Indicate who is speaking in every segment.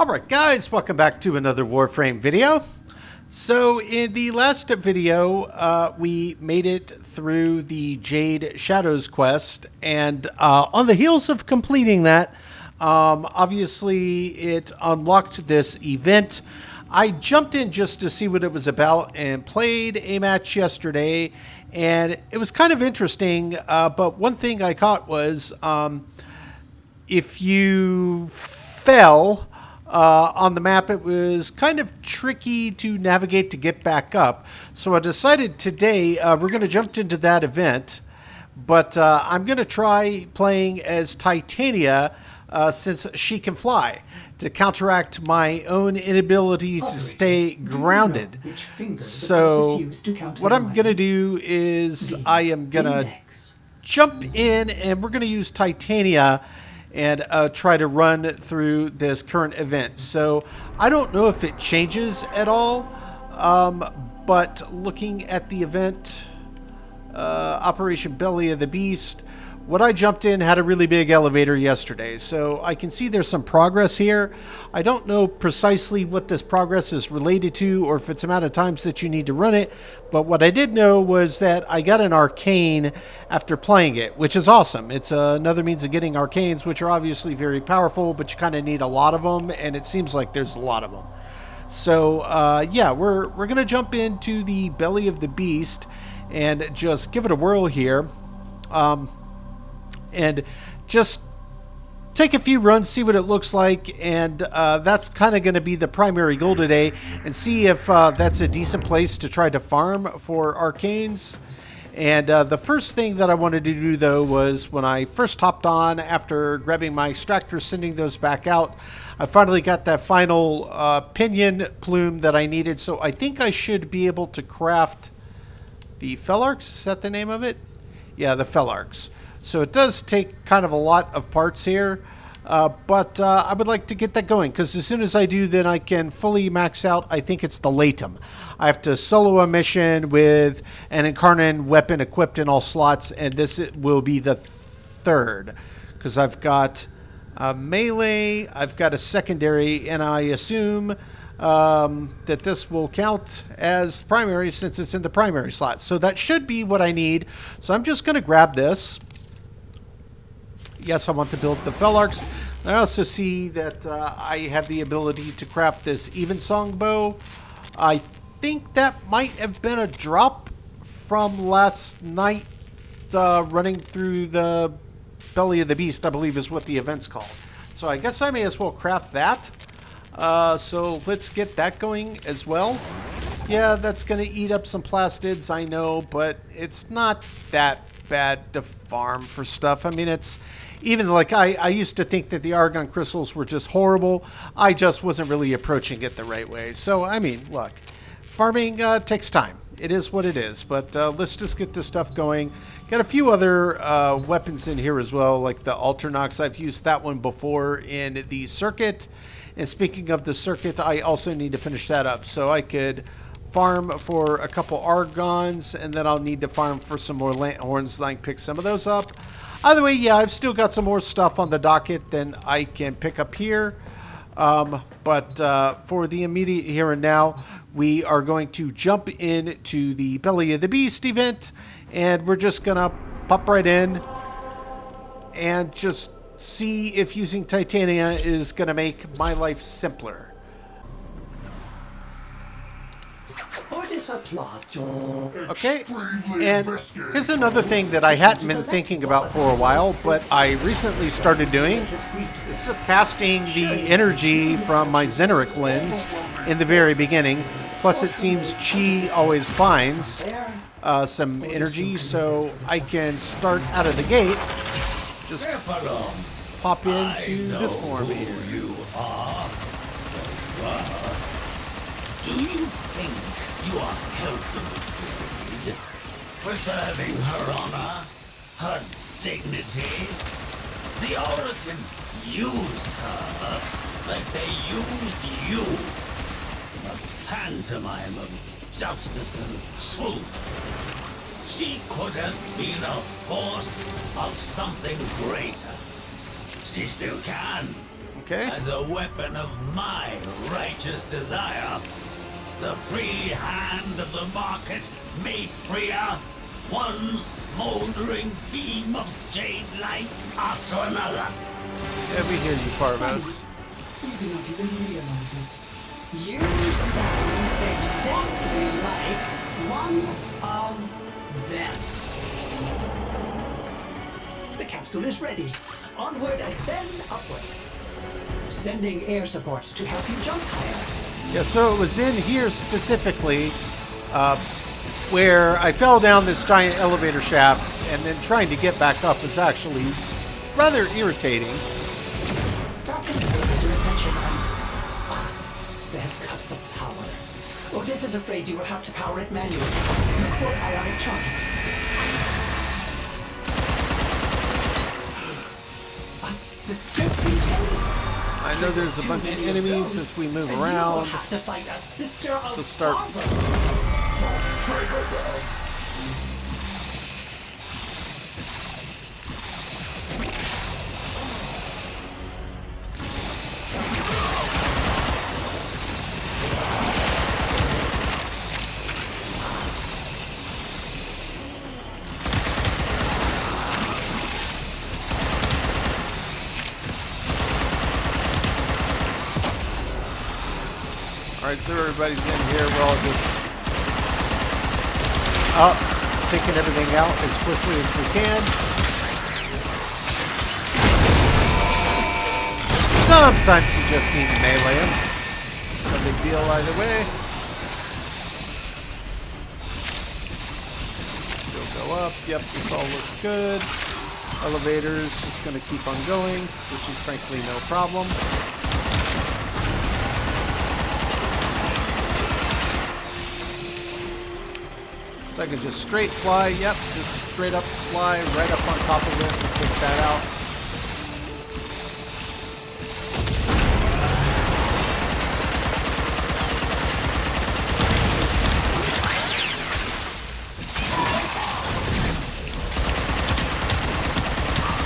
Speaker 1: Alright guys, welcome back to another Warframe video. So in the last video, we made it through the Jade Shadows quest, and on the heels of completing that, obviously it unlocked this event. I jumped in just to see what it was about and played a match yesterday, and it was kind of interesting, but one thing I caught was if you fell on the map, it was kind of tricky to navigate to get back up. So I decided today we're going to jump into that event, but I'm going to try playing as Titania since she can fly, to counteract my own inability to stay grounded. So what I'm going to do is I am going to jump in, and we're going to use Titania and try to run through this current event. So I don't know if it changes at all, but looking at the event, Operation Belly of the Beast, what I jumped in had a really big elevator yesterday, so I can see there's some progress here. I don't know precisely what this progress is related to, or if it's the amount of times that you need to run it, but what I did know was that I got an arcane after playing it, which is awesome. It's another means of getting arcanes, which are obviously very powerful, but you kind of need a lot of them, and it seems like there's a lot of them. So yeah, we're going to jump into the Belly of the Beast and just give it a whirl here. And just take a few runs, see what it looks like, and that's kind of going to be the primary goal today, and see if that's a decent place to try to farm for arcanes. And the first thing that I wanted to do, though, was when I first hopped on, after grabbing my extractors, sending those back out, I finally got that final pinion plume that I needed, so I think I should be able to craft the Felarx. Is that the name of it? Yeah, the Felarx. So it does take kind of a lot of parts here, but I would like to get that going, because as soon as I do, then I can fully max out, I think it's the Laetum. I have to solo a mission with an Incarnon weapon equipped in all slots, and this will be the third, because I've got a melee, I've got a secondary, and I assume that this will count as primary since it's in the primary slot. So that should be what I need. So I'm just going to grab this. Yes, I want to build the Felarx. I also see that I have the ability to craft this Evensong bow. I think that might have been a drop from last night, running through the Belly of the Beast, I believe is what the event's called. So I guess I may as well craft that. So let's get that going as well. Yeah, that's going to eat up some plastids, I know, but it's not that bad to farm for stuff. I mean, it's even like I used to think that the argon crystals were just horrible. I just wasn't really approaching it the right way. So, I mean, look, farming takes time. It is what it is. But let's just get this stuff going. Got a few other weapons in here as well, like the Alternox. I've used that one before in the circuit. And speaking of the circuit, I also need to finish that up. So I could farm for a couple argons, and then I'll need to farm for some more lanthorns. I can pick some of those up. Either way, yeah, I've still got some more stuff on the docket than I can pick up here. But for the immediate here and now, we are going to jump into the Belly of the Beast event, and we're just going to pop right in and just see if using Titania is going to make my life simpler. Okay, and here's another thing that I hadn't been thinking about for a while, but I recently started doing. It's just casting the energy from my Xeneric lens in the very beginning. Plus, it seems Chi always finds some energy, so I can start out of the gate. Just pop into this form here.
Speaker 2: Do you think you are helping the Queen, preserving her honor, her dignity? The Oracle used her like they used you in a pantomime of justice and truth. She could have been a force of something greater. She still can.
Speaker 1: Okay.
Speaker 2: As a weapon of my righteous desire, the free hand of the market made freer, one smoldering beam of jade light after another.
Speaker 1: Yeah, we hear you, Parvos.
Speaker 3: You do not even realize it. You sound exactly like one of them. The capsule is ready. Onward and then upward. Sending air supports to help you jump higher.
Speaker 1: Yeah, so it was in here specifically where I fell down this giant elevator shaft, and then trying to get back up was actually rather irritating.
Speaker 3: Start the elevator ascension on. They have cut the power. Otis is afraid you will have to power it manually. Look for ionic charges.
Speaker 1: I know there's a bunch of enemies as we move around.
Speaker 3: We'll have to fight a sister of
Speaker 1: Let's start. Alright, so everybody's in here. We're all just taking everything out as quickly as we can. Sometimes you just need to melee him. No big deal either way. Still go up. Yep, this all looks good. Elevator's just going to keep on going, which is frankly no problem. So I can just straight fly, yep, just straight up fly right up on top of it and take that out.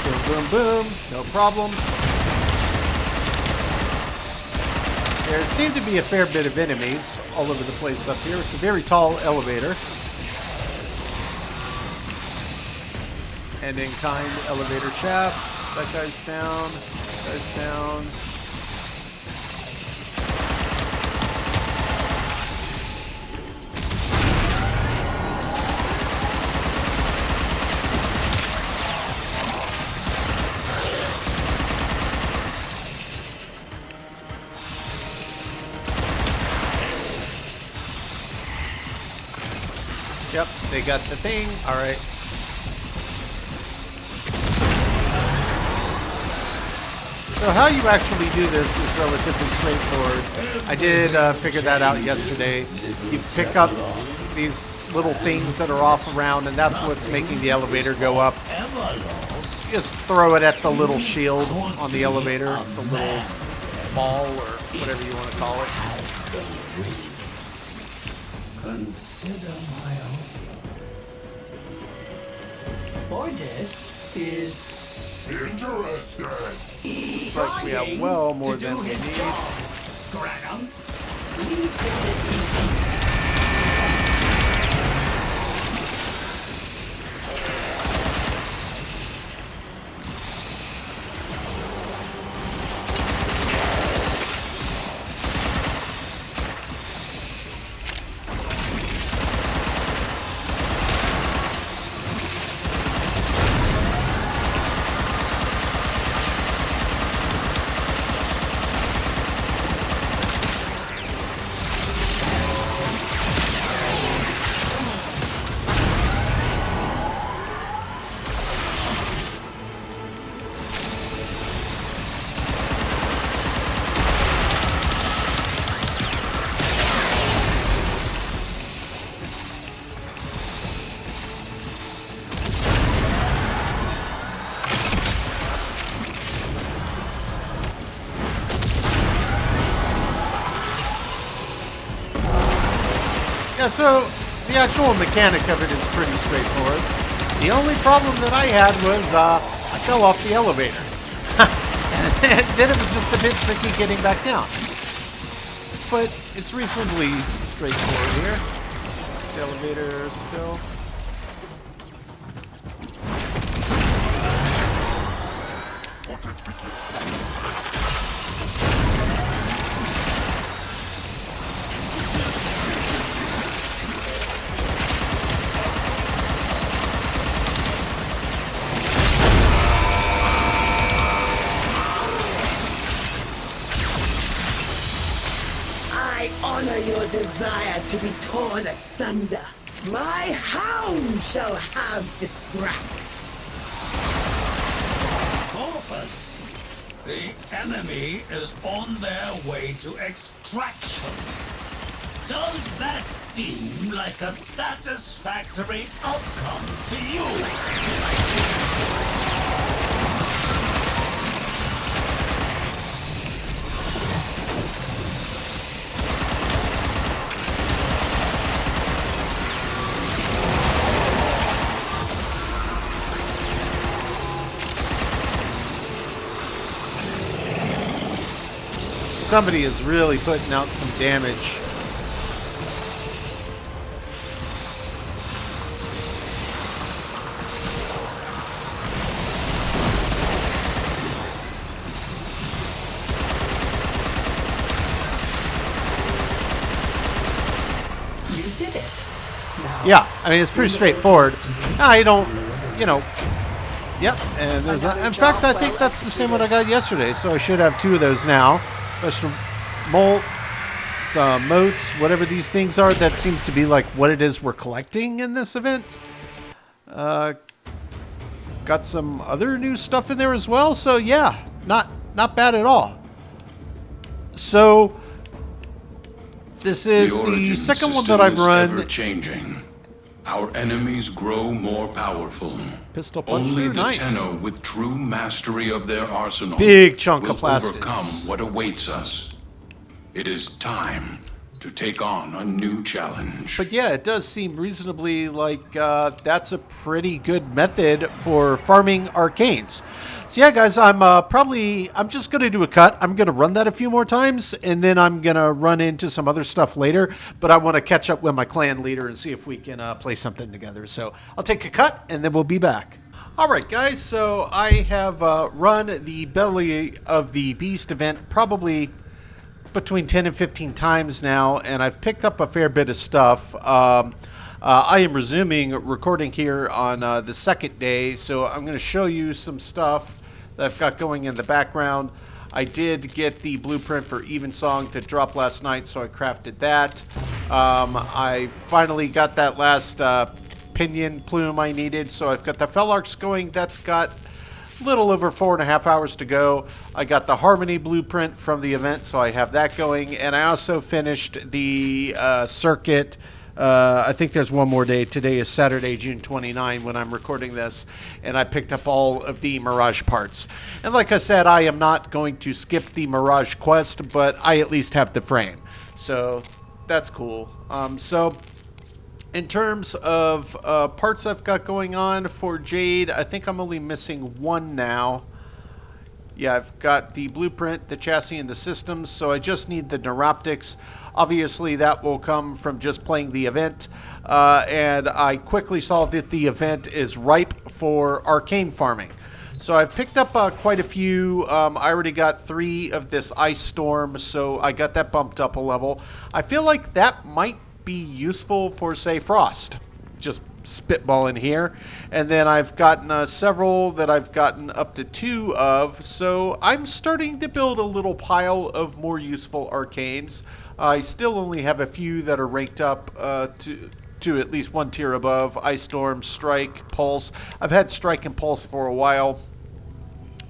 Speaker 1: Boom, boom, boom, no problem. There seem to be a fair bit of enemies all over the place up here. It's a very tall elevator. And in kind elevator shaft. That guy's down. That guy's down. Yep, they got the thing. All right. So how you actually do this is relatively straightforward. I did figure that out yesterday. You pick up these little things that are off around, and that's what's making the elevator go up. Just throw it at the little shield on the elevator, the little ball or whatever you want to call it.
Speaker 2: Consider my offer.
Speaker 3: Otis is
Speaker 2: Interested.
Speaker 1: Looks like we have well more than we need.
Speaker 3: Graham.
Speaker 1: Yeah, so the actual mechanic of it is pretty straightforward. The only problem that I had was I fell off the elevator. And And then it was just a bit tricky getting back down. But it's reasonably straightforward here. The elevator still.
Speaker 4: I honor your desire to be torn asunder. My hound shall have the scraps.
Speaker 2: Corpus, the enemy is on their way to extraction. Does that seem like a satisfactory outcome to you?
Speaker 1: Somebody is really putting out some damage.
Speaker 3: You did it. Now,
Speaker 1: Yeah, I mean, it's pretty straightforward. I don't, you know. Yep, and there's in fact, I think that's the same one I got yesterday, so I should have 2 of those now. Special molt, motes, whatever these things are. That seems to be like what it is we're collecting in this event. Got some other new stuff in there as well, so yeah, not bad at all. So this is the second one that I've run.
Speaker 5: Ever changing. Our enemies grow more powerful.
Speaker 1: Pistol punch
Speaker 5: Only
Speaker 1: through,
Speaker 5: the
Speaker 1: nice.
Speaker 5: Tenno with true mastery of their arsenal
Speaker 1: Big chunk
Speaker 5: will
Speaker 1: of plastids.
Speaker 5: overcome what awaits us. It is time to take on a new challenge.
Speaker 1: But yeah, it does seem reasonably like that's a pretty good method for farming arcanes. So yeah, guys, I'm just going to do a cut. I'm going to run that a few more times, and then I'm going to run into some other stuff later. But I want to catch up with my clan leader and see if we can play something together. So I'll take a cut, and then we'll be back. All right, guys, so I have run the Belly of the Beast event probably between 10 and 15 times now, and I've picked up a fair bit of stuff. I am resuming recording here on the second day, so I'm going to show you some stuff that I've got going in the background. I did get the blueprint for Evensong that dropped last night, so I crafted that. I finally got that last pinion plume I needed, so I've got the Felarx going. That's got a little over 4.5 hours to go. I got the Harmony blueprint from the event, so I have that going, and I also finished the circuit. I think there's one more day. Today is Saturday, June 29 when I'm recording this, and I picked up all of the Mirage parts. And like I said, I am not going to skip the Mirage quest, but I at least have the frame. So that's cool. So in terms of parts I've got going on for Jade, I think I'm only missing one now. Yeah, I've got the blueprint, the chassis, and the systems, so I just need the neuroptics. Obviously, that will come from just playing the event, and I quickly saw that the event is ripe for arcane farming. So I've picked up quite a few. I already got 3 of this Ice Storm, so I got that bumped up a level. I feel like that might be useful for, say, Frost. Just spitballing here. And then I've gotten several that I've gotten up to 2 of, so I'm starting to build a little pile of more useful arcanes. I still only have a few that are ranked up to at least 1 tier above. Ice Storm, Strike, Pulse. I've had Strike and Pulse for a while.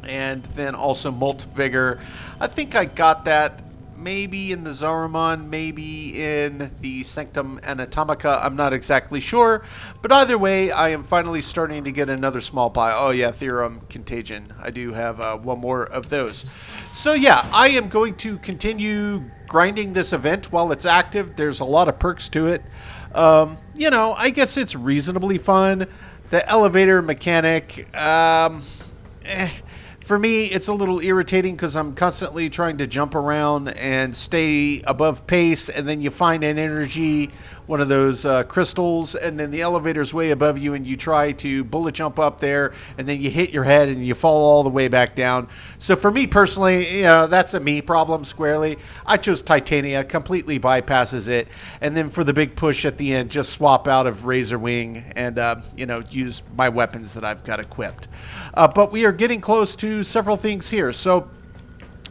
Speaker 1: And then also Molt Vigor. I think I got that maybe in the Zariman, maybe in the Sanctum Anatomica. I'm not exactly sure. But either way, I am finally starting to get another small pile. Oh yeah, Theorem Contagion. I do have 1 more of those. So yeah, I am going to continue grinding this event while it's active. There's a lot of perks to it. You know, I guess it's reasonably fun. The elevator mechanic, For me, it's a little irritating because I'm constantly trying to jump around and stay above pace, and then you find an energy, one of those crystals, and then the elevator's way above you, and you try to bullet jump up there, and then you hit your head and you fall all the way back down. So for me personally, that's a me problem squarely. I chose Titania, completely bypasses it, and then for the big push at the end, just swap out of Razor Wing and use my weapons that I've got equipped. But we are getting close to several things here. So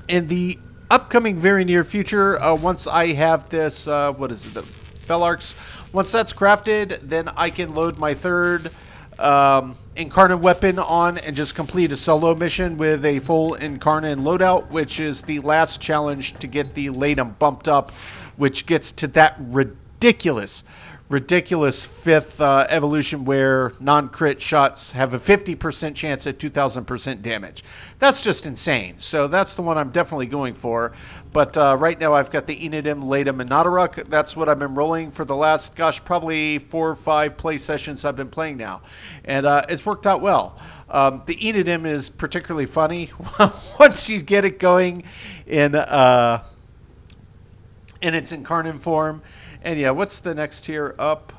Speaker 1: in the upcoming very near future, once I have this, the Felarx, once that's crafted, then I can load my third Incarnon weapon on and just complete a solo mission with a full Incarnon loadout, which is the last challenge to get the Laetum bumped up, which gets to that ridiculous 5th evolution where non-crit shots have a 50% chance at 2,000% damage. That's just insane. So that's the one I'm definitely going for. But right now I've got the Innodem Laetum and Nadaruk. That's what I've been rolling for the last, probably 4 or 5 play sessions I've been playing now. And it's worked out well. The Innodem is particularly funny once you get it going in its Incarnon form. And yeah, what's the next tier up?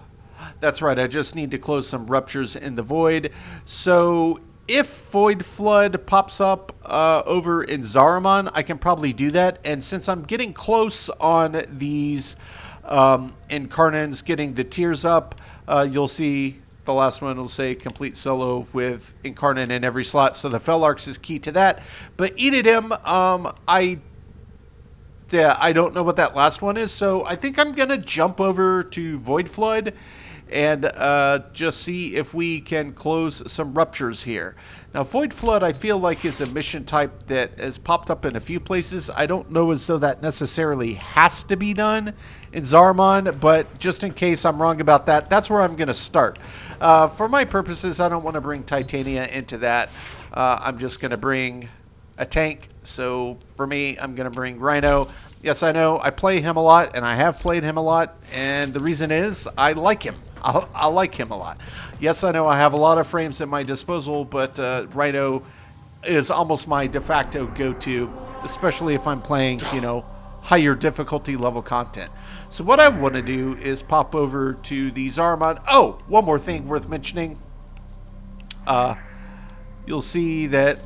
Speaker 1: That's right, I just need to close some ruptures in the void. So if Void Flood pops up over in Zariman, I can probably do that. And since I'm getting close on these Incarnons getting the tiers up, you'll see the last one will say complete solo with Incarnon in every slot. So the Felarx is key to that. But Innodem, I don't know what that last one is, so I think I'm going to jump over to Void Flood and just see if we can close some ruptures here. Now, Void Flood, I feel like, is a mission type that has popped up in a few places. I don't know as though that necessarily has to be done in Zariman, but just in case I'm wrong about that, that's where I'm going to start. For my purposes, I don't want to bring Titania into that. I'm just going to bring a tank. So for me, I'm going to bring Rhino. Yes, I know I play him a lot, and I have played him a lot, and the reason is I like him. I like him a lot. Yes, I know I have a lot of frames at my disposal, but Rhino is almost my de facto go-to, especially if I'm playing, higher difficulty level content. So what I want to do is pop over to the Zariman. Oh, one more thing worth mentioning. You'll see that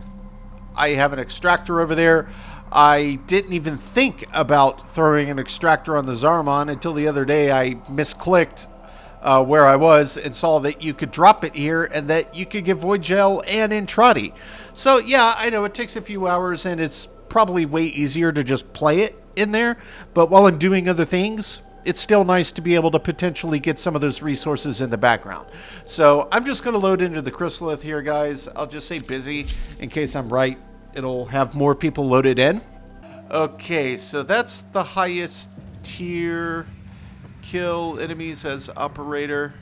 Speaker 1: I have an extractor over there. I didn't even think about throwing an extractor on the Zariman until the other day. I misclicked where I was and saw that you could drop it here and that you could get Void Gel and Entrati. So yeah, I know it takes a few hours and it's probably way easier to just play it in there. But while I'm doing other things, it's still nice to be able to potentially get some of those resources in the background. So I'm just going to load into the Chrysalith here, guys. I'll just say busy in case I'm right. It'll have more people loaded in. Okay, so that's the highest tier. Kill enemies as operator.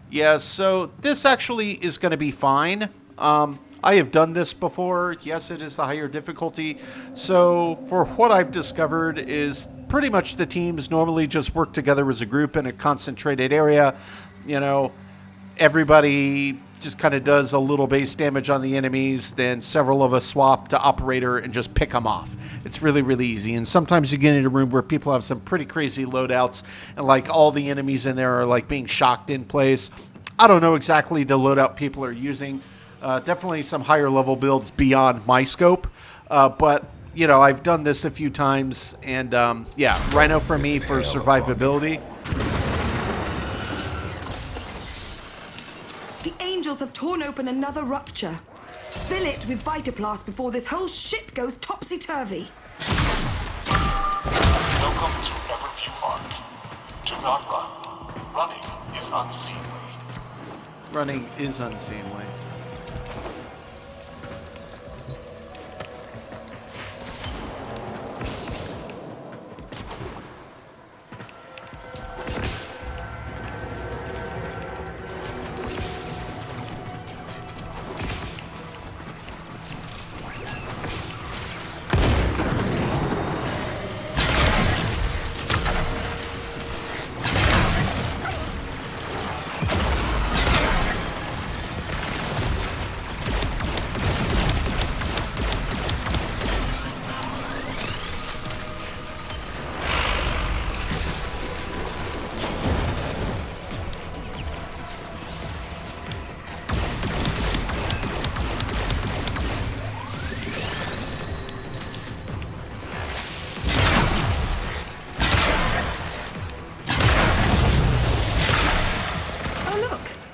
Speaker 1: Yeah, so this actually is going to be fine. I have done this before. Yes, it is the higher difficulty. So for what I've discovered is pretty much the teams normally just work together as a group in a concentrated area. Everybody just kind of does a little base damage on the enemies, then several of us swap to operator and just pick them off. It's really, really easy. And sometimes you get in a room where people have some pretty crazy loadouts and like all the enemies in there are like being shocked in place. I don't know exactly the loadout people are using. Definitely some higher level builds beyond my scope. But, I've done this a few times and yeah, Rhino for me for survivability.
Speaker 6: The angels have torn open another rupture. Fill it with Vitaplast before this whole ship goes topsy-turvy.
Speaker 7: Welcome to Everview Arc. Do not run. Running is unseemly.
Speaker 1: Running is unseemly.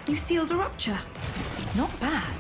Speaker 6: You sealed a rupture. Not bad.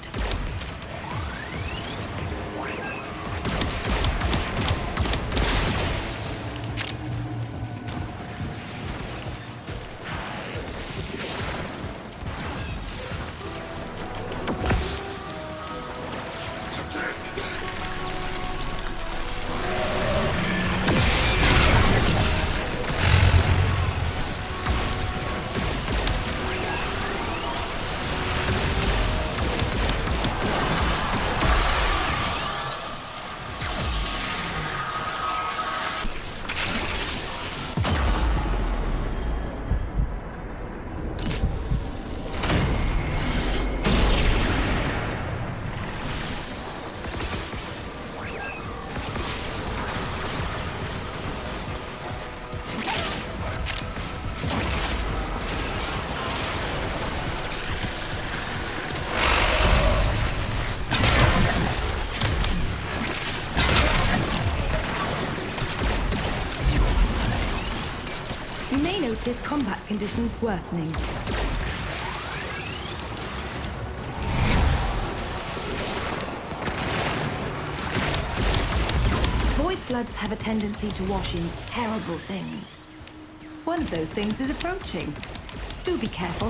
Speaker 6: You may notice combat conditions worsening. Void floods have a tendency to wash in terrible things. One of those things is approaching. Do be careful.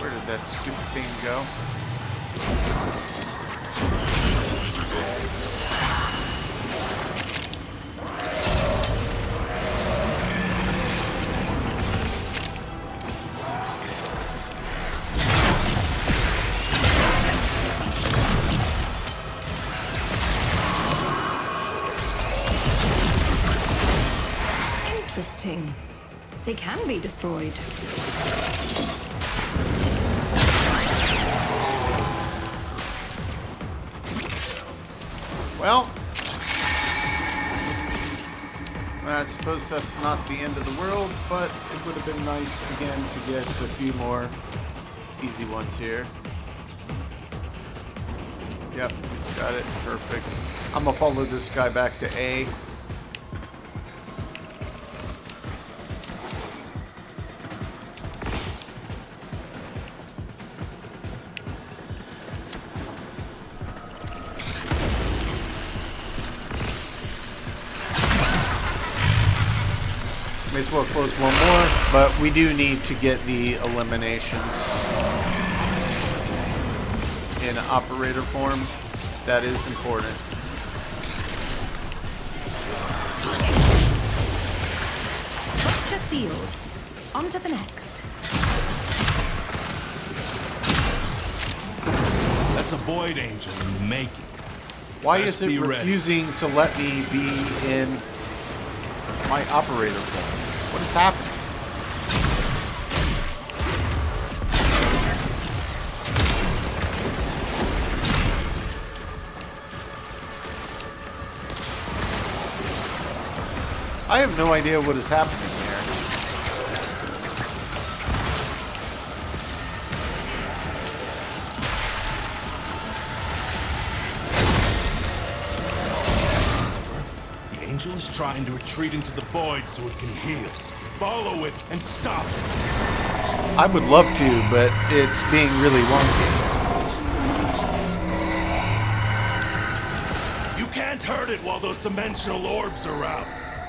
Speaker 1: Where did that stupid thing go?
Speaker 6: Interesting. They can be destroyed.
Speaker 1: Well, I suppose that's not the end of the world, but it would have been nice again to get a few more easy ones here. Yep, he's got it. Perfect. I'm gonna follow this guy back to A. May as well close one more, but we do need to get the eliminations in operator form. That is important.
Speaker 6: Rupture sealed. On to the next.
Speaker 8: That's a void angel in the making.
Speaker 1: Why
Speaker 8: Best
Speaker 1: is it
Speaker 8: be ready.
Speaker 1: refusing to let me be in my operator form? What is happening? I have no idea what is happening here.
Speaker 8: The angel is trying to retreat into the void so it can heal. Follow it and stop it.
Speaker 1: I would love to, but it's being really wonky.
Speaker 8: You can't hurt it while those dimensional orbs are out.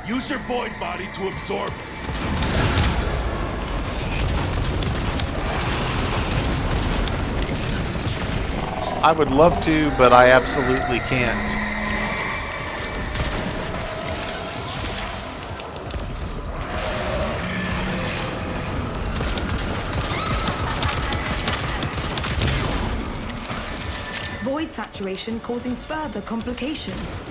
Speaker 8: Use your void body to absorb it.
Speaker 1: I would love to, but I absolutely can't.
Speaker 6: Void saturation causing further complications.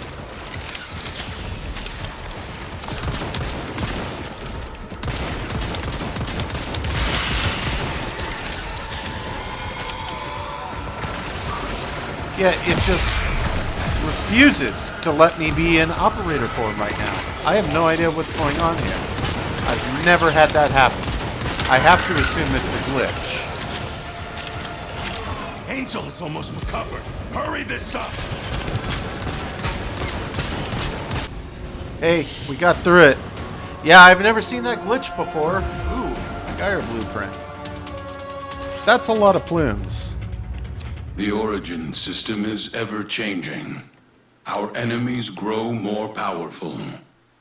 Speaker 1: Yeah, it just refuses to let me be in operator form right now. I have no idea what's going on here. I've never had that happen. I have to assume it's a glitch.
Speaker 8: Angel is almost recovered. Hurry this up.
Speaker 1: Hey, we got through it. Yeah, I've never seen that glitch before. Ooh, a Gaia blueprint. That's a lot of plumes.
Speaker 5: The origin system is ever changing. Our enemies grow more powerful.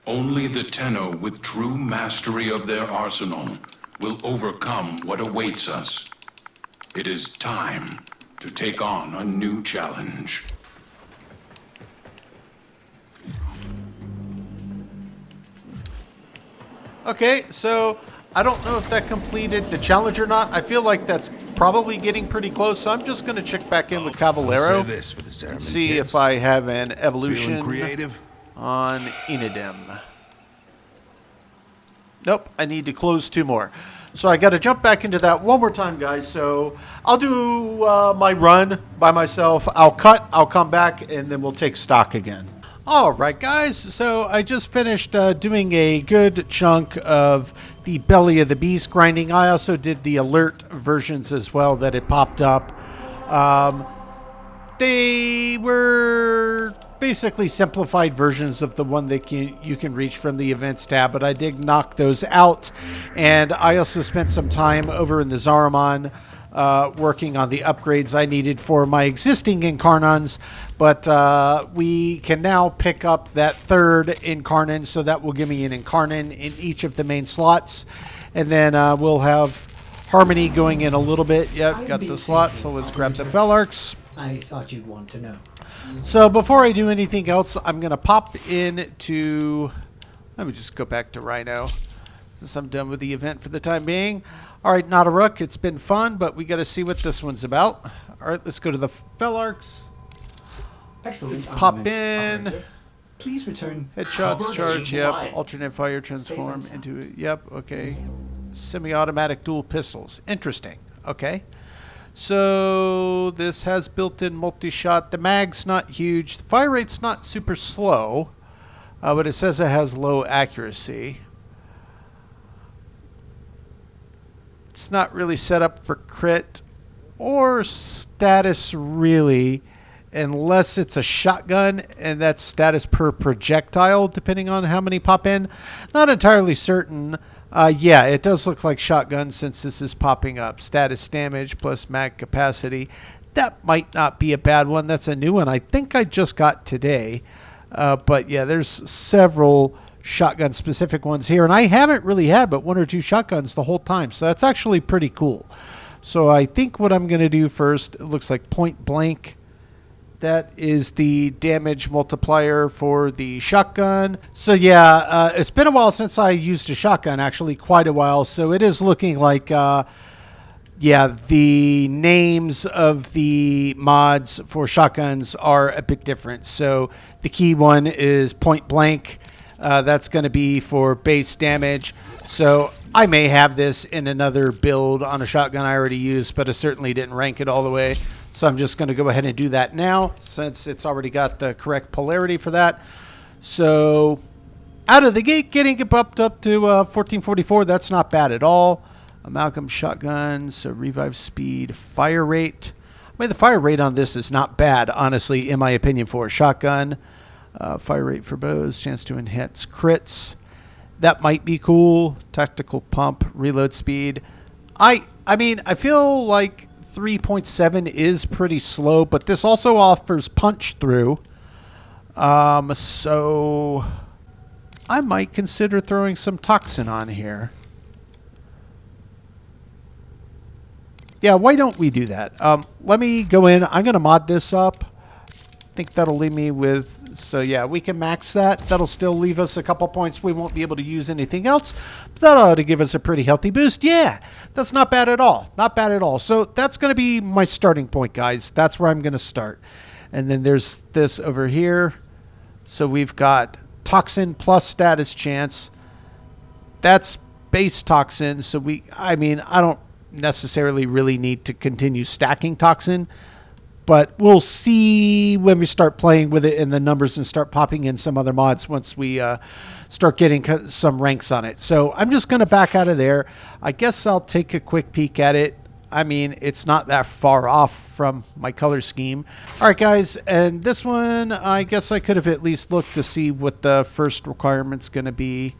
Speaker 5: Only the Tenno with true mastery of their arsenal will overcome what awaits us. It is time to take on a new challenge.
Speaker 1: Okay, so I don't know if that completed the challenge or not. I feel like that's probably getting pretty close, so I'm just going to check back in with Caballero
Speaker 8: I'll say this for the Zariman
Speaker 1: and see
Speaker 8: kids.
Speaker 1: if I have an evolution
Speaker 8: Feeling creative?
Speaker 1: on Innodem. Nope, I need to close 2 more. So I got to jump back into that one more time, guys. So I'll do my run by myself. I'll cut, I'll come back, and then we'll take stock again. All right, guys. So I just finished doing a good chunk of the Belly of the Beast grinding. I also did the alert versions as well that it popped up. They were basically simplified versions of the one that you can reach from the events tab, but I did knock those out. And I also spent some time over in the Zariman working on the upgrades I needed for my existing Incarnons, but we can now pick up that 3rd Incarnon, so that will give me an Incarnon in each of the main slots, and then we'll have Harmony going in a little bit. Yep, got the slot, so let's grab the Felarx.
Speaker 3: I thought you'd want to know.
Speaker 1: So before I do anything else, I'm going to pop into... Let me just go back to Rhino, since I'm done with the event for the time being. All right, not a rook. It's been fun, but we got to see what this one's about. All right, let's go to the Felarx.
Speaker 3: Excellent.
Speaker 1: Let's pop
Speaker 3: armaments,
Speaker 1: in.
Speaker 3: operator. Please return.
Speaker 1: Headshots,
Speaker 3: covered
Speaker 1: charge,
Speaker 3: in
Speaker 1: yep.
Speaker 3: blood.
Speaker 1: Alternate fire, transform
Speaker 3: Save
Speaker 1: into, yep, okay. Semi-automatic dual pistols. Interesting. Okay. So this has built-in multi-shot. The mag's not huge. The fire rate's not super slow, but it says it has low accuracy. It's not really set up for crit or status really, unless it's a shotgun, and that's status per projectile, depending on how many pop in. Not entirely certain. Yeah, it does look like shotgun since this is popping up. Status damage plus mag capacity. That might not be a bad one. That's a new one I think I just got today. But yeah, there's several shotgun specific ones here, and I haven't really had but 1 or 2 shotguns the whole time, so that's actually pretty cool. So I think what I'm going to do first, it looks like point blank. That is the damage multiplier for the shotgun. So yeah, it's been a while since I used a shotgun, actually quite a while, so it is looking like yeah, the names of the mods for shotguns are a bit different. So the key one is point blank. That's going to be for base damage. So I may have this in another build on a shotgun I already used, but I certainly didn't rank it all the way. So I'm just going to go ahead and do that now, since it's already got the correct polarity for that. So out of the gate, getting it bumped up to 1444, that's not bad at all. Amalgam shotgun, so revive speed, fire rate. I mean, the fire rate on this is not bad, honestly, in my opinion, for a shotgun. Fire rate for bows, chance to enhance crits. That might be cool. Tactical pump, reload speed. I mean, I feel like 3.7 is pretty slow, but this also offers punch through. So I might consider throwing some toxin on here. Yeah, why don't we do that? Let me go in. I'm going to mod this up. I think that'll leave me with... So, yeah, we can max that. That'll still leave us a couple points. We won't be able to use anything else. But that ought to give us a pretty healthy boost. Yeah, that's not bad at all. Not bad at all. So that's going to be my starting point, guys. That's where I'm going to start. And then there's this over here. So we've got toxin plus status chance. That's base toxin. So I mean, I don't necessarily really need to continue stacking toxin, but we'll see when we start playing with it in the numbers and start popping in some other mods once we start getting some ranks on it. So I'm just going to back out of there. I guess I'll take a quick peek at it. I mean, it's not that far off from my color scheme. All right, guys, and this one, I guess I could have at least looked to see what the first requirement's going to be.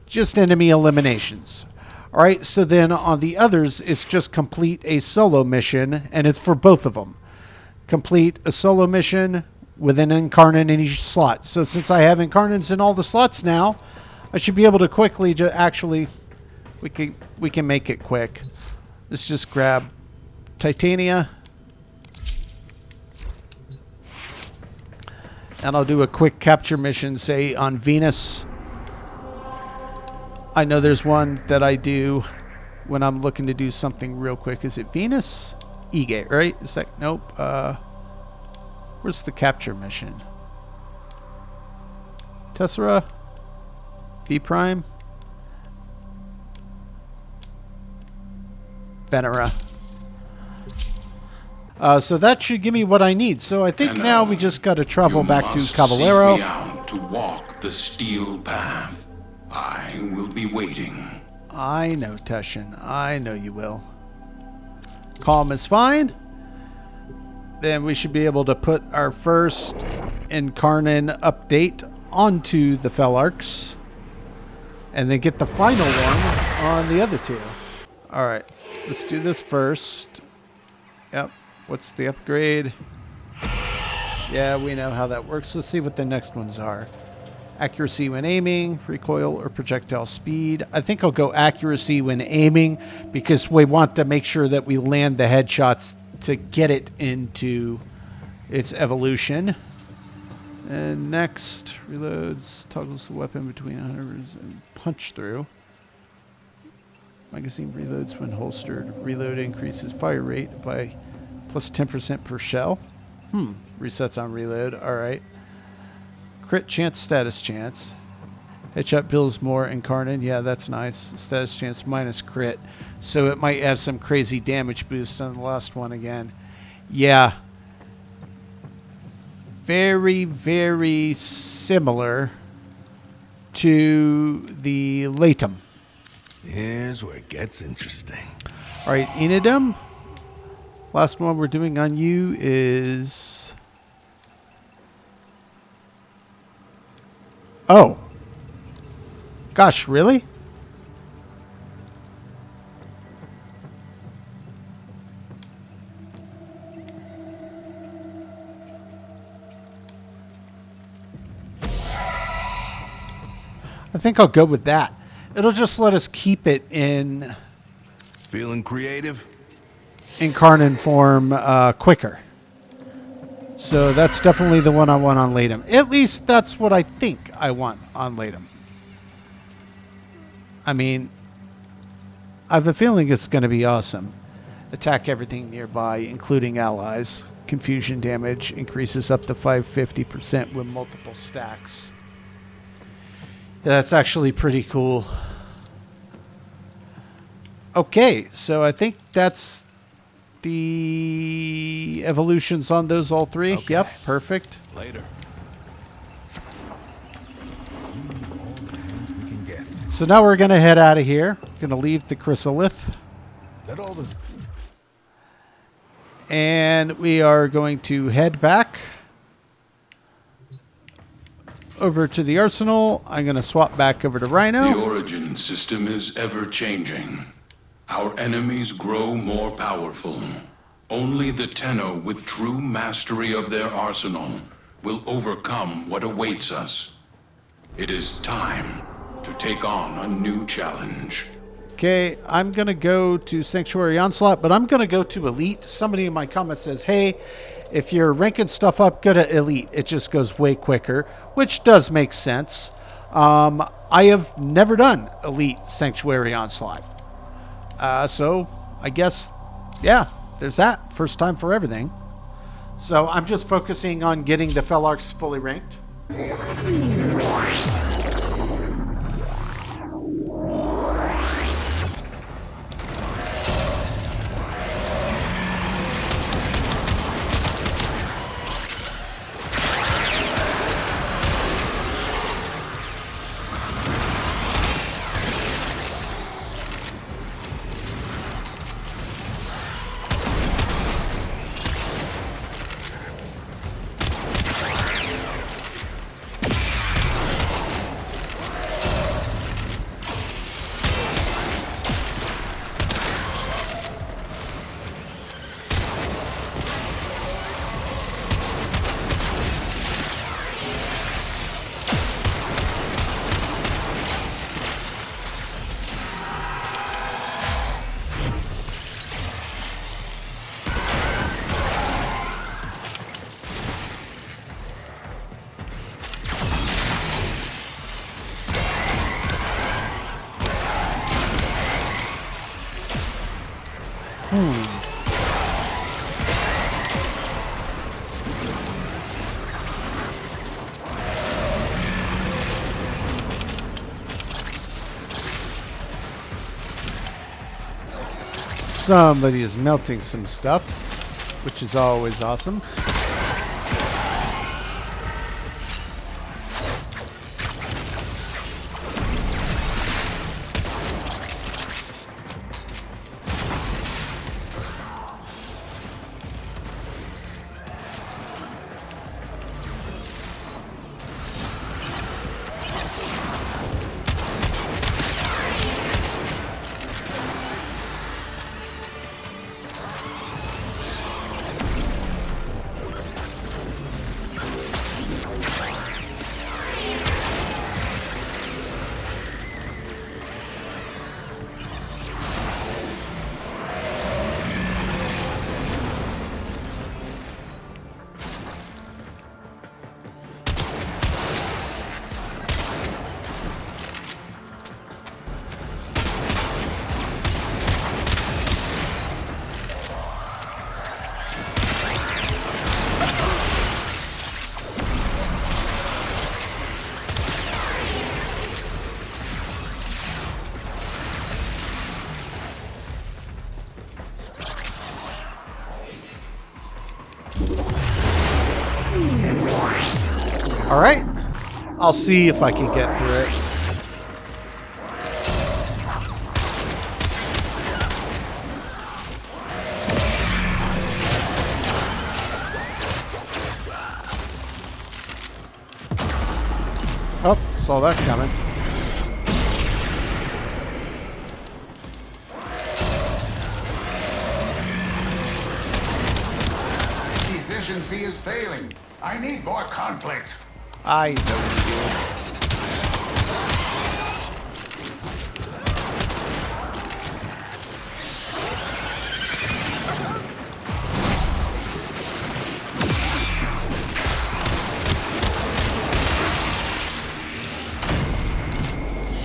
Speaker 1: just enemy eliminations. All right, so then on the others, it's just complete a solo mission, and it's for both of them. Complete a solo mission with an Incarnon in each slot. So since I have Incarnons in all the slots now, I should be able to quickly actually, we can make it quick. Let's just grab Titania. And I'll do a quick capture mission, say on Venus. I know there's one that I do when I'm looking to do something real quick. Is it Venus? E-Gate, right? Is that, nope. Where's the capture mission? Tessera? V Prime? Venera. So that should give me what I need. So I think now we just got to travel back to Caballero.
Speaker 5: You must seek me out to walk the steel path. I will be waiting.
Speaker 1: I know, Tushin. I know you will. Calm is fine. Then we should be able to put our first Incarnon update onto the Felarx. And then get the final one on the other two. Alright, let's do this first. Yep. What's the upgrade? Yeah, we know how that works. Let's see what the next ones are. Accuracy when aiming, recoil or projectile speed. I think I'll go accuracy when aiming because we want to make sure that we land the headshots to get it into its evolution. And next, reloads, toggles the weapon between 100 and punch through. Magazine reloads when holstered. Reload increases fire rate by plus 10% per shell. Resets on reload. Alright. Crit chance, status chance. Headshot builds more Incarnon. Yeah, that's nice. Status chance minus crit. So it might have some crazy damage boost on the last one again. Yeah. Very, very similar to the Laetum.
Speaker 8: Here's where it gets interesting.
Speaker 1: Alright, Innodem. Last one we're doing on you is... Oh. Gosh, really? I think I'll go with that. It'll just let us keep it in
Speaker 8: Feeling creative?
Speaker 1: Incarnon form quicker. So that's definitely the one I want on Laetum. At least that's what I think I want on Laetum. I mean, I have a feeling it's going to be awesome. Attack everything nearby, including allies. Confusion damage increases up to 550% with multiple stacks. Yeah, that's actually pretty cool. Okay, so I think that's the evolutions on those all three.
Speaker 8: Okay.
Speaker 1: Yep, perfect.
Speaker 8: Later.
Speaker 1: So now we're going to head out of here. Going to leave the chrysolith.
Speaker 8: Let all this...
Speaker 1: And we are going to head back over to the arsenal. I'm going to swap back over to Rhino.
Speaker 5: The origin system is ever changing. Our enemies grow more powerful. Only the Tenno with true mastery of their arsenal will overcome what awaits us. It is time to take on a new challenge.
Speaker 1: Okay, I'm going to go to Sanctuary Onslaught, but I'm going to go to Elite. Somebody in my comments says, hey, if you're ranking stuff up, go to Elite. It just goes way quicker, which does make sense. I have never done Elite Sanctuary Onslaught. So I guess, yeah, there's that. First time for everything. So I'm just focusing on getting the Felarx fully ranked. Somebody is melting some stuff, which is always awesome. All right, I'll see if I can get through it. Oh, saw that coming.
Speaker 9: Efficiency is failing. I need more conflict.
Speaker 1: I know you do.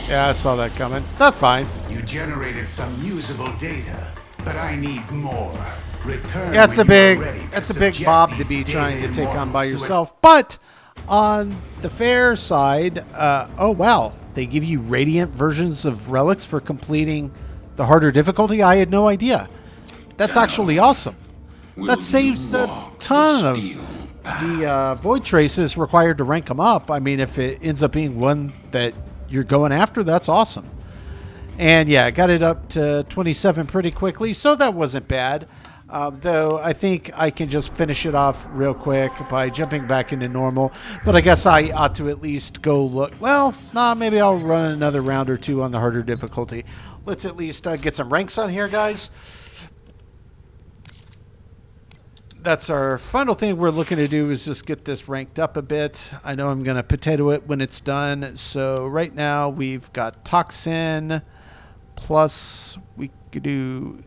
Speaker 1: Yeah, I saw that coming. That's fine.
Speaker 9: You generated some usable data, but I need more. Return.
Speaker 1: Yeah, it's a
Speaker 9: when
Speaker 1: big,
Speaker 9: you are ready to
Speaker 1: it's a big
Speaker 9: subject
Speaker 1: mob to
Speaker 9: these
Speaker 1: be
Speaker 9: data
Speaker 1: trying to take on by
Speaker 9: immortals to
Speaker 1: yourself. But on the fair side, oh wow, they give you radiant versions of relics for completing the harder difficulty. I had no idea. That's actually awesome. That saves a ton of the void traces required to rank them up. I mean, if it ends up being one that you're going after, that's awesome. And yeah, got it up to 27 pretty quickly, so that wasn't bad. Though I think I can just finish it off real quick by jumping back into normal. But I guess I ought to at least go look. Well, nah, maybe I'll run another round or two on the harder difficulty. Let's at least get some ranks on here, guys. That's our final thing we're looking to do, is just get this ranked up a bit. I know I'm going to potato it when it's done. So right now we've got Toxin, plus we could do...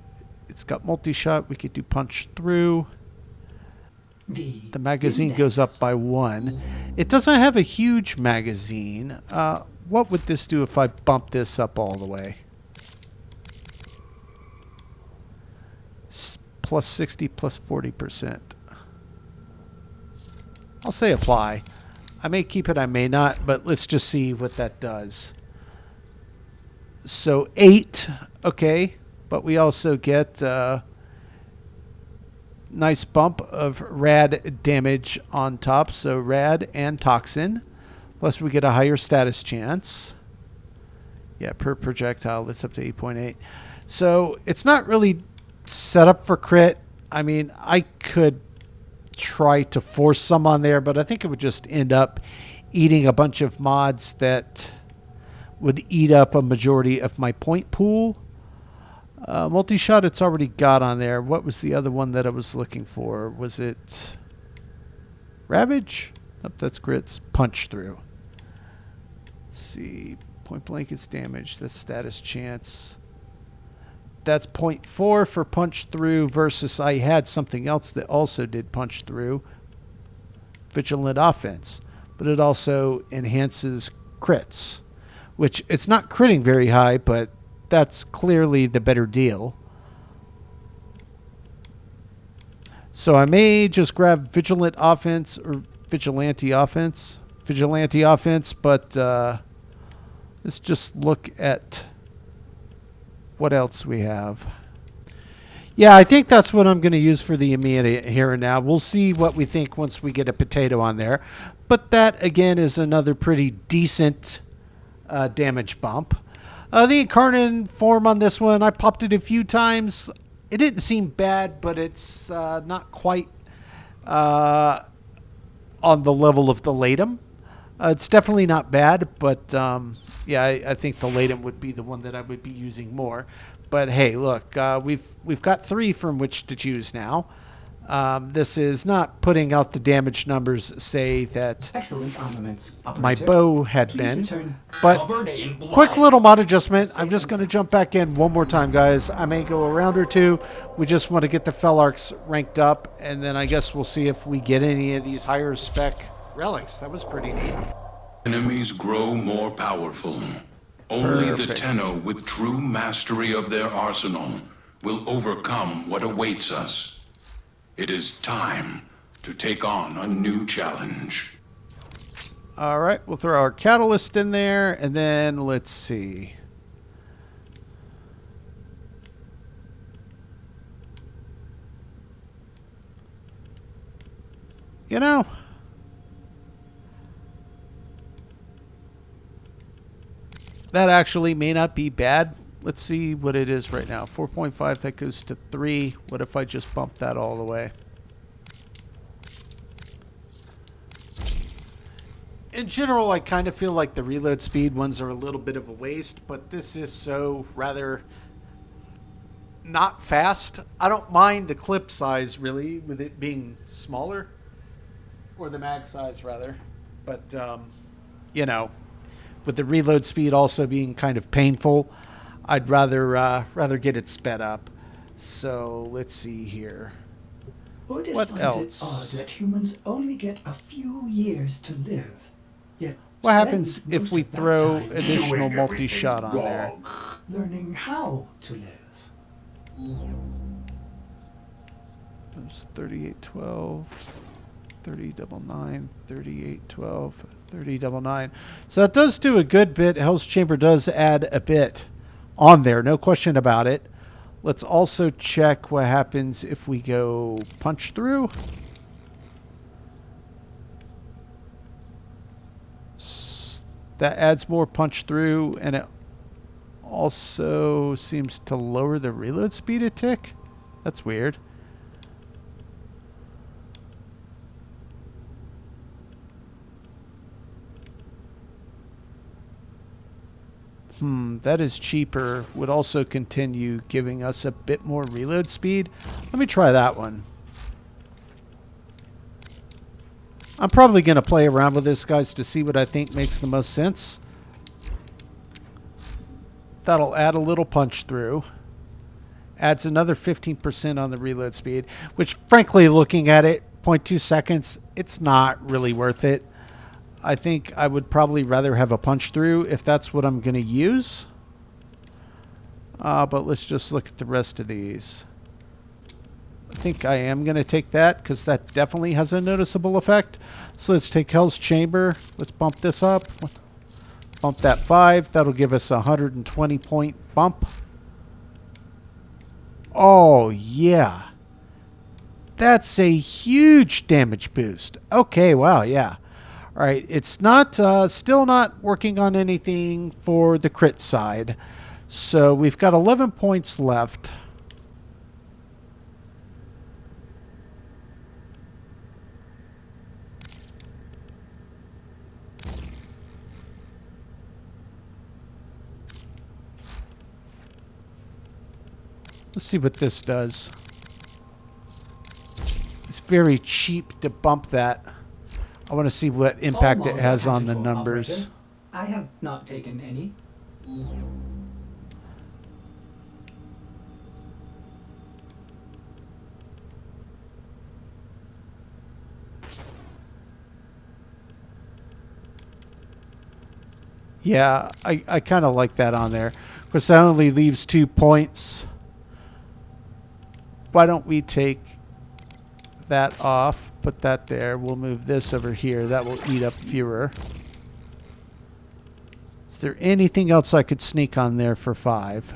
Speaker 1: It's got multi-shot. We could do punch through. The magazine goes up by 1. It doesn't have a huge magazine. What would this do if I bump this up all the way? Plus 60, plus 40%. I'll say apply. I may keep it, I may not, but let's just see what that does. So 8, okay. But we also get a nice bump of rad damage on top. So rad and toxin. Plus we get a higher status chance. Yeah, per projectile, that's up to 8.8. So it's not really set up for crit. I mean, I could try to force some on there, but I think it would just end up eating a bunch of mods that would eat up a majority of my point pool. Multi-shot it's already got on there. What was the other one that I was looking for? Was it Ravage? Nope, that's grits. Punch through. Let's see. Point blank is damage. That's status chance. That's 0.4 for punch through versus I had something else that also did punch through. Vigilant offense. But it also enhances crits, which it's not critting very high, but that's clearly the better deal. So I may just grab Vigilante Offense, but let's just look at what else we have. Yeah, I think that's what I'm going to use for the immediate here and now. We'll see what we think once we get a potato on there. But that, again, is another pretty decent damage bump. The Incarnon form on this one, I popped it a few times. It didn't seem bad, but it's not quite on the level of the Laetum. It's definitely not bad, but yeah, I think the Laetum would be the one that I would be using more. But hey, look, we've got 3 from which to choose now. This is not putting out the damage numbers, say, that
Speaker 3: Excellent armaments,
Speaker 1: my
Speaker 3: operator.
Speaker 1: bow had
Speaker 3: Please
Speaker 1: been.
Speaker 3: return.
Speaker 1: But
Speaker 3: Covered in blood.
Speaker 1: quick little mod adjustment. I'm just going to jump back in one more time, guys. I may go a round or two. We just want to get the Felarx ranked up, and then I guess we'll see if we get any of these higher spec relics. That was pretty neat.
Speaker 5: Enemies grow more powerful. Only the
Speaker 1: Perfect.
Speaker 5: Tenno with true mastery of their arsenal will overcome what awaits us. It is time to take on a new challenge.
Speaker 1: All right, we'll throw our catalyst in there, and then let's see. You know, that actually may not be bad. Let's see what it is right now. 4.5, that goes to 3. What if I just bump that all the way? In general, I kind of feel like the reload speed ones are a little bit of a waste, but this is so rather not fast. I don't mind the clip size, really, with it being smaller. Or the mag size, rather. But, you know, with the reload speed also being kind of painful, I'd rather get it sped up. So let's see here.
Speaker 3: Otis
Speaker 1: What
Speaker 3: finds
Speaker 1: else?
Speaker 3: it odd that humans only get a few years to live. Yet
Speaker 1: What
Speaker 3: spend
Speaker 1: happens if
Speaker 3: most
Speaker 1: we
Speaker 3: of that
Speaker 1: throw
Speaker 3: time
Speaker 1: additional multi-shot on there?
Speaker 3: learning how to live.
Speaker 1: There's 3812, 3099, 3812, 3099. So that does do a good bit. Hell's Chamber does add a bit on there, no question about it. Let's also check what happens if we go punch through. That adds more punch through, and it also seems to lower the reload speed a tick. That's weird. That is cheaper. Would also continue giving us a bit more reload speed. Let me try that one. I'm probably going to play around with this, guys, to see what I think makes the most sense. That'll add a little punch through. Adds another 15% on the reload speed, which, frankly, looking at it, 0.2 seconds, it's not really worth it. I think I would probably rather have a punch through if that's what I'm going to use. But let's just look at the rest of these. I think I am going to take that because that definitely has a noticeable effect. So let's take Hell's Chamber. Let's bump this up. Bump that 5. That'll give us a 120 point bump. Oh, yeah. That's a huge damage boost. Okay, wow, yeah. All right, it's not still not working on anything for the crit side. So we've got 11 points left. Let's see what this does. It's very cheap to bump that. I want to see what impact it has on the numbers.
Speaker 3: Operator. I have not taken any.
Speaker 1: Yeah, I kind of like that on there. Of course, that only leaves 2 points. Why don't we take that off. Put that there. We'll move this over here. That will eat up fewer. Is there anything else I could sneak on there for 5?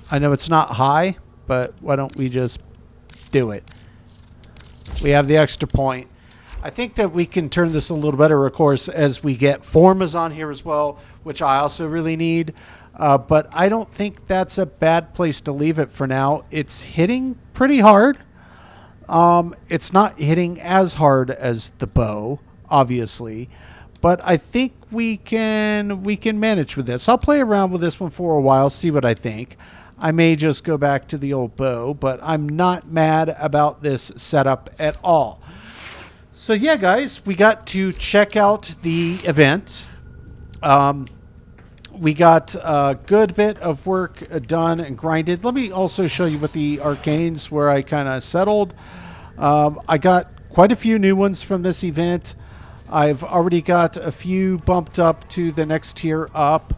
Speaker 1: I know it's not high, but why don't we just do it? We have the extra point. I think that we can turn this a little better, of course, as we get formas on here as well, which I also really need. But I don't think that's a bad place to leave it for now. It's hitting pretty hard. It's not hitting as hard as the bow, obviously. But I think we can manage with this. I'll play around with this one for a while, see what I think. I may just go back to the old bow, but I'm not mad about this setup at all. So yeah, guys, we got to check out the event. We got a good bit of work done and grinded. Let me also show you what the arcanes where I kind of settled. I got quite a few new ones from this event. I've already got a few bumped up to the next tier up.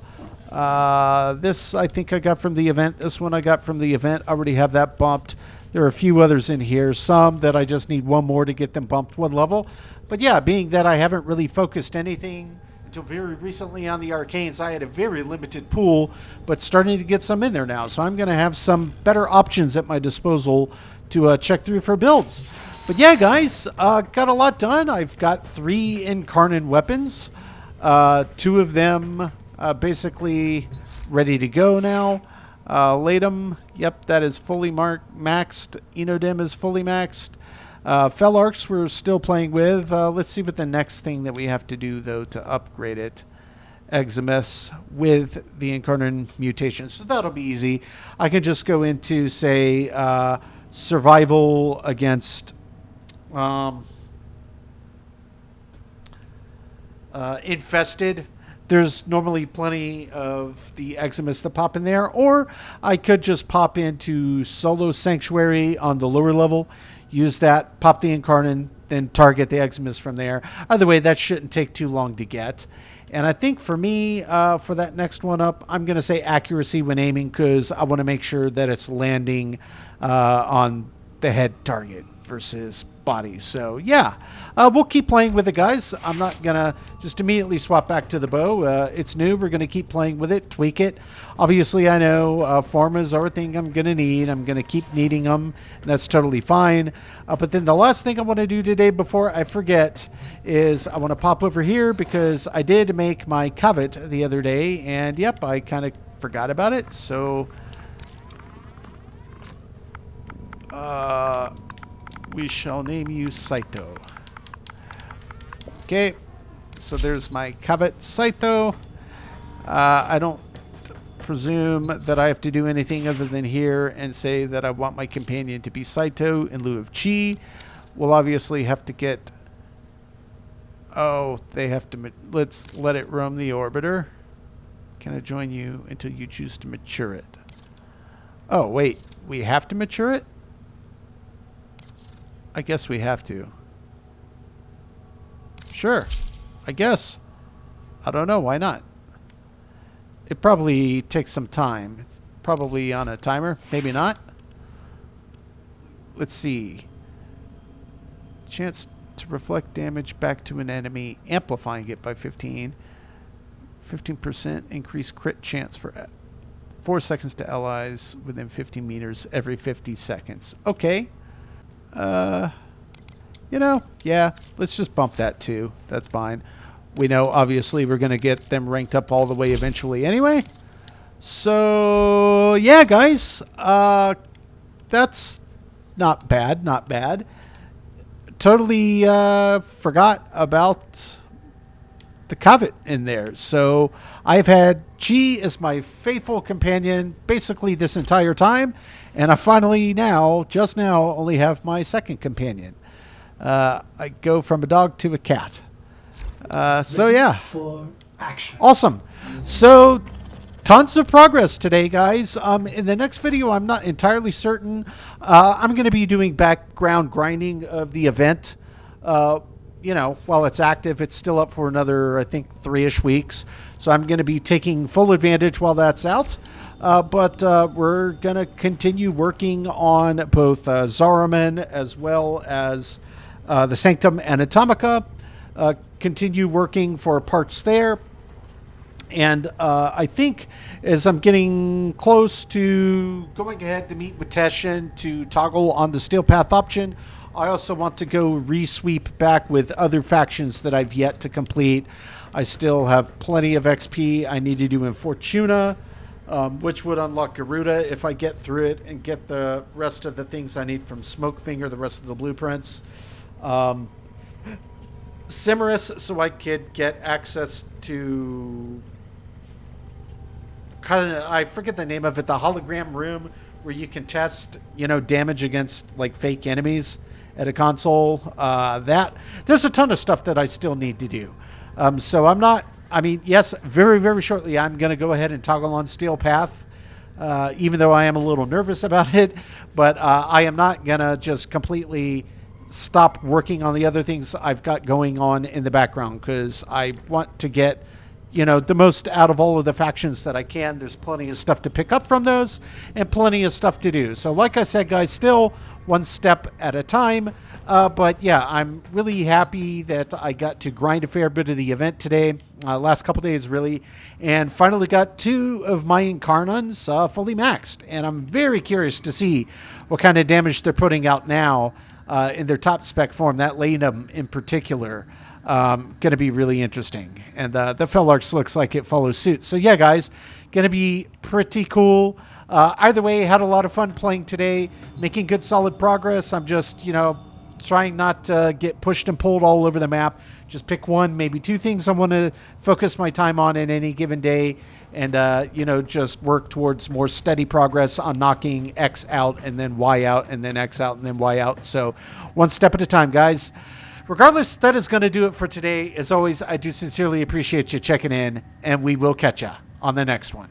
Speaker 1: This I think I got from the event. This one I got from the event. I already have that bumped. There are a few others in here. Some that I just need one more to get them bumped 1 level. But yeah, being that I haven't really focused anything until very recently on the arcanes, I had a very limited pool, but starting to get some in there now. So I'm going to have some better options at my disposal to check through for builds. But yeah, guys, got a lot done. I've got 3 Incarnon weapons. 2 of them basically ready to go now. Laetum, yep, that is fully maxed. Innodem is fully maxed. Felarx we're still playing with. Let's see what the next thing that we have to do, though, to upgrade it. Eximus with the Incarnon mutation. So that'll be easy. I can just go into, say, survival against infested. There's normally plenty of the Eximus that pop in there, or I could just pop into Solo Sanctuary on the lower level, use that, pop the Incarnon, then target the Eximus from there. Either way, that shouldn't take too long to get. And I think for me, for that next one up, I'm going to say accuracy when aiming, because I want to make sure that it's landing on the head target versus body. So yeah, we'll keep playing with it, guys. I'm not gonna just immediately swap back to the bow. It's new. We're gonna keep playing with it, tweak it. Obviously, I know formas are a thing I'm gonna need. I'm gonna keep needing them, and that's totally fine. But then the last thing I want to do today before I forget is I want to pop over here, because I did make my Kavat the other day, and yep, I kind of forgot about it. So we shall name you Saito. Okay, so there's my Kavat Saito. I don't presume that I have to do anything other than here and say that I want my companion to be Saito in lieu of Chi. We'll obviously have to get... Oh, they have to... Let's let it roam the orbiter. Can I join you until you choose to mature it? Oh, wait. We have to mature it? I guess we have to. Sure. I guess. I don't know. Why not? It probably takes some time. It's probably on a timer. Maybe not. Let's see. Chance to reflect damage back to an enemy, amplifying it by 15. 15% increased crit chance for 4 seconds to allies within 50 meters every 50 seconds. Okay. You know, yeah, let's just bump that too. That's fine. We know, obviously, we're going to get them ranked up all the way eventually anyway. So, yeah, guys, that's not bad, not bad. Totally forgot about the Kavat in there. So I've had Chi as my faithful companion basically this entire time, and I finally now, just now, only have my second companion. I go from a dog to a cat. So yeah,
Speaker 3: for action.
Speaker 1: Awesome. So tons of progress today, guys. In the next video, I'm not entirely certain. I'm going to be doing background grinding of the event. You know, while it's active, it's still up for another, I think, 3-ish weeks. So I'm going to be taking full advantage while that's out. But we're going to continue working on both Zariman as well as the Sanctum Anatomica. Continue working for parts there. And I think as I'm getting close to going ahead to meet with Teshin to toggle on the Steel Path option, I also want to go re-sweep back with other factions that I've yet to complete. I still have plenty of XP I need to do in Fortuna, which would unlock Garuda if I get through it and get the rest of the things I need from Smokefinger, the rest of the blueprints. Cimerus, so I could get access to I forget the name of it, the hologram room where you can test, you know, damage against like fake enemies at a console. That there's a ton of stuff that I still need to do. So I'm not, I mean, yes, very, very shortly I'm going to go ahead and toggle on Steel Path, even though I am a little nervous about it, but I am not going to just completely stop working on the other things I've got going on in the background, because I want to get, you know, the most out of all of the factions that I can. There's plenty of stuff to pick up from those and plenty of stuff to do. So like I said, guys, still one step at a time. But yeah, I'm really happy that I got to grind a fair bit of the event today, last couple days really, and finally got 2 of my Incarnons fully maxed. And I'm very curious to see what kind of damage they're putting out now in their top spec form, that Laetum in particular. Going to be really interesting. And the Felarx looks like it follows suit. So yeah, guys, going to be pretty cool. Either way, had a lot of fun playing today, making good solid progress. I'm just, you know, trying not to get pushed and pulled all over the map. Just pick 1, maybe 2 things I want to focus my time on in any given day, and you know, just work towards more steady progress on knocking X out and then Y out and then X out and then Y out. So one step at a time, guys. Regardless, that is going to do it for today. As always, I do sincerely appreciate you checking in, and we will catch ya on the next one.